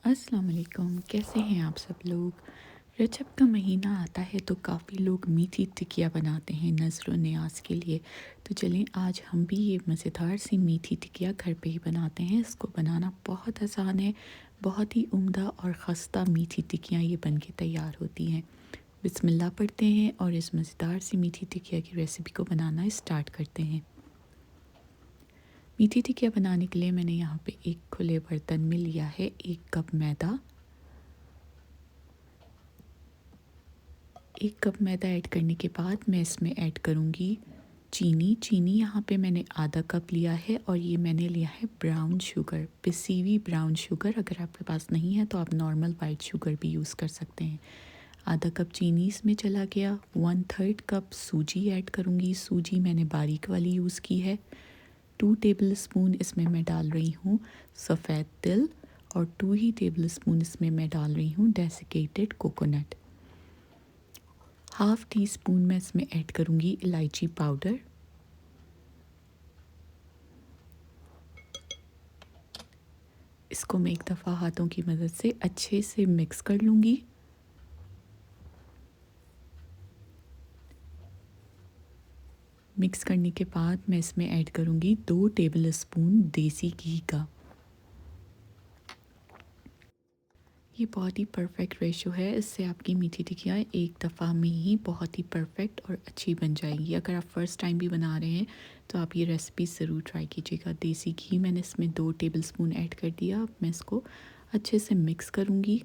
अस्सलाम वालेकुम, कैसे हैं आप सब लोग। रजब का महीना आता है तो काफ़ी लोग मीठी टिकिया बनाते हैं नज़र न्याज के लिए। तो चलें आज हम भी ये मज़ेदार सी मीठी टिकिया घर पे ही बनाते हैं। इसको बनाना बहुत आसान है, बहुत ही उम्दा और ख़स्ता मीठी टिकियाँ ये बन के तैयार होती हैं। बिस्मिल्लाह पढ़ते हैं और इस मज़ेदार सी मीठी टिकिया की रेसिपी को बनाना स्टार्ट करते हैं। मीठी टिकिया बनाने के लिए मैंने यहाँ पे एक खुले बर्तन में लिया है 1 कप मैदा। 1 कप मैदा ऐड करने के बाद मैं इसमें ऐड करूँगी चीनी। चीनी यहाँ पे मैंने आधा कप लिया है और ये मैंने लिया है ब्राउन शुगर, पिसी हुई ब्राउन शुगर। अगर आपके पास नहीं है तो आप नॉर्मल वाइट शुगर भी यूज़ कर सकते हैं। आधा कप चीनी इसमें चला गया। 1/3 कप सूजी ऐड करूँगी। सूजी मैंने बारीक वाली यूज़ की है। 2 टेबल स्पून इसमें मैं डाल रही हूँ सफ़ेद तिल और 2 ही टेबल स्पून इसमें मैं डाल रही हूँ desiccated coconut. Half tea spoon मैं इसमें ऐड करूँगी इलायची पाउडर। इसको मैं एक दफ़ा हाथों की मदद से अच्छे से मिक्स कर लूँगी। मिक्स करने के बाद मैं इसमें ऐड करूँगी 2 टेबल स्पून देसी घी का। ये बहुत ही परफेक्ट रेशो है, इससे आपकी मीठी टिकियाँ एक दफ़ा में ही बहुत ही परफेक्ट और अच्छी बन जाएंगी। अगर आप फर्स्ट टाइम भी बना रहे हैं तो आप ये रेसिपी ज़रूर ट्राई कीजिएगा। देसी घी मैंने इसमें 2 टेबल स्पून ऐड कर दिया। अब मैं इसको अच्छे से मिक्स करूँगी।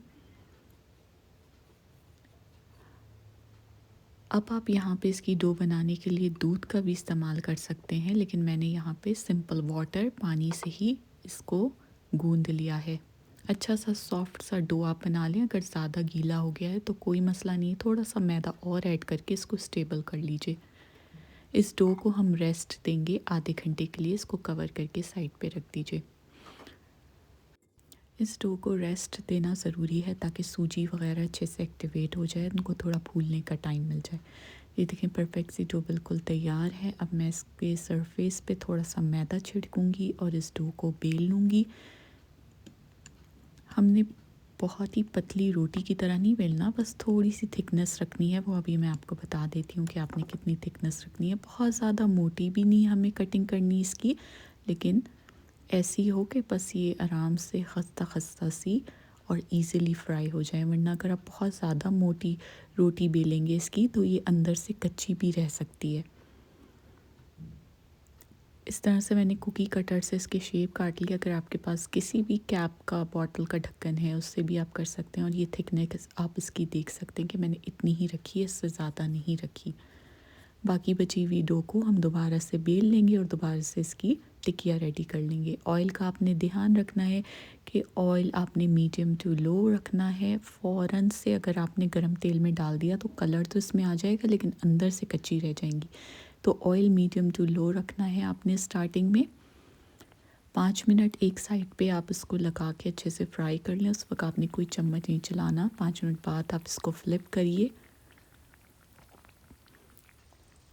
अब आप यहाँ पे इसकी डो बनाने के लिए दूध का भी इस्तेमाल कर सकते हैं, लेकिन मैंने यहाँ पे सिंपल वाटर पानी से ही इसको गूंद लिया है। अच्छा सा सॉफ्ट सा डो आप बना लें। अगर ज़्यादा गीला हो गया है तो कोई मसला नहीं, थोड़ा सा मैदा और ऐड करके इसको स्टेबल कर लीजिए। इस डो को हम रेस्ट देंगे आधे घंटे के लिए। इसको कवर करके साइड पे रख दीजिए। इस डो को रेस्ट देना ज़रूरी है ताकि सूजी वगैरह अच्छे से एक्टिवेट हो जाए, उनको थोड़ा फूलने का टाइम मिल जाए। ये देखें परफेक्ट सी डो बिल्कुल तैयार है। अब मैं इसके सरफेस पे थोड़ा सा मैदा छिड़कूंगी और इस डो को बेल लूँगी। हमने बहुत ही पतली रोटी की तरह नहीं बेलना, बस थोड़ी सी थिकनेस रखनी है। वो अभी मैं आपको बता देती हूँ कि आपने कितनी थिकनेस रखनी है। बहुत ज़्यादा मोटी भी नहीं हमें कटिंग करनी इसकी, लेकिन ऐसी हो कि बस ये आराम से खस्ता खस्ता सी और इजीली फ्राई हो जाए। वरना अगर आप बहुत ज़्यादा मोटी रोटी बेलेंगे इसकी तो ये अंदर से कच्ची भी रह सकती है। इस तरह से मैंने कुकी कटर से इसकी शेप काट लिया। अगर आपके पास किसी भी कैप का बॉटल का ढक्कन है उससे भी आप कर सकते हैं। और ये थिकनेस आप इसकी देख सकते हैं कि मैंने इतनी ही रखी है, इससे ज़्यादा नहीं रखी। बाकी बची हुई डो को हम दोबारा से बेल लेंगे और दोबारा से इसकी टिकिया रेडी कर लेंगे। ऑयल का आपने ध्यान रखना है कि ऑयल आपने मीडियम टू लो रखना है। फ़ौरन से अगर आपने गरम तेल में डाल दिया तो कलर तो इसमें आ जाएगा लेकिन अंदर से कच्ची रह जाएंगी। तो ऑयल मीडियम टू लो रखना है आपने स्टार्टिंग में। 5 मिनट एक साइड पे आप इसको लगा के अच्छे से फ्राई कर लें। उस वक्त आपने कोई चम्मच नहीं चलाना। 5 मिनट बाद आप इसको फ्लिप करिए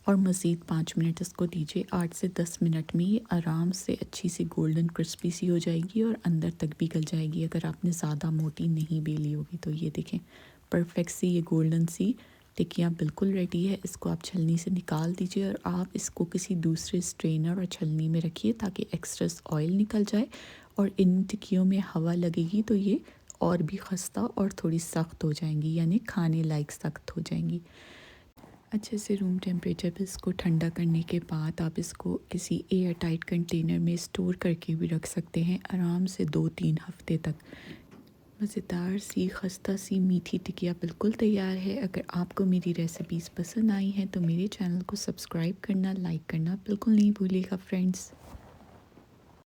और मज़ीद 5 मिनट इसको दीजिए। 8 से 10 मिनट में ये आराम से अच्छी सी गोल्डन क्रिस्पी सी हो जाएगी और अंदर तक भी गल जाएगी, अगर आपने ज़्यादा मोटी नहीं बेली होगी तो। ये देखें परफेक्ट सी ये गोल्डन सी टिक्कियाँ बिल्कुल रेडी है। इसको आप छलनी से निकाल दीजिए और आप इसको किसी दूसरे स्ट्रेनर और छलनी में रखिए ताकि एक्स्ट्रा ऑयल निकल जाए। और इन टिक्कियों में हवा लगेगी तो ये और भी खस्ता और थोड़ी सख्त हो जाएंगी, यानी खाने लायक सख्त हो जाएंगी। अच्छे से रूम टेम्परेचर पे इसको ठंडा करने के बाद आप इसको किसी एयर टाइट कंटेनर में स्टोर करके भी रख सकते हैं आराम से 2-3 हफ्ते तक। मज़ेदार सी खस्ता सी मीठी टिकिया बिल्कुल तैयार है। अगर आपको मेरी रेसिपीज़ पसंद आई हैं तो मेरे चैनल को सब्सक्राइब करना, लाइक करना बिल्कुल नहीं भूलिएगा फ्रेंड्स।